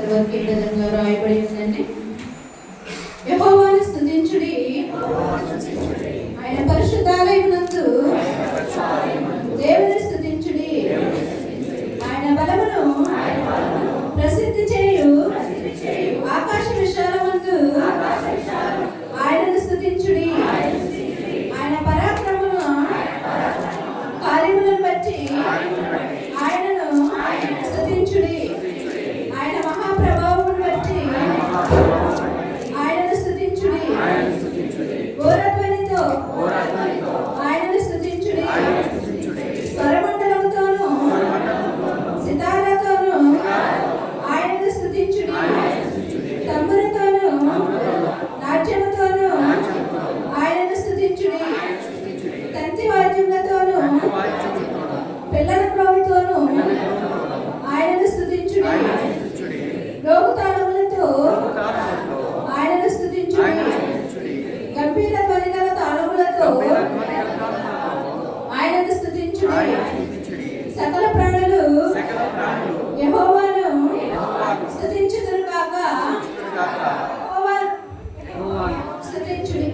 విధంగా రాయబడి ఉందండి. యెహోవాను స్తుతించుడి, ఆయన పరిశుద్ధాలయమునందు దేవుని స్తుతించుడి, ఆయన బలమును ప్రసిద్ధి చేయు ఆకాశ విశాలమందు ఆయనను స్తుతించుడి, ఆయన పరాక్రమమును కార్యములను బట్టి ఆయనను స్తుతించుడి, ఆయన మహాప్రభావమును బట్టి ఆయనను స్తుతించుడి, ఘోరధ్వనితో ఆయనను స్తుతించుడి, స్వరమండలముతోను సితారాతోను ఆయనను స్తుతించుడి, తంబురతోను నాట్యముతోను ఆయనను స్తుతించుడి, తంతి వాద్యములతోను పిల్లల క్రోవితోను ఆయనను స్తుతించుడి, రోగుతాళములతో ఆయనను స్తుతించుడి, గంభీర ధ్వని గల తాళములతో ఆయనను స్తుతించుడి, సకల ప్రాణులు యెహోవాను స్తుతించుదురు గాక, యెహోవాను స్తుతించుడి.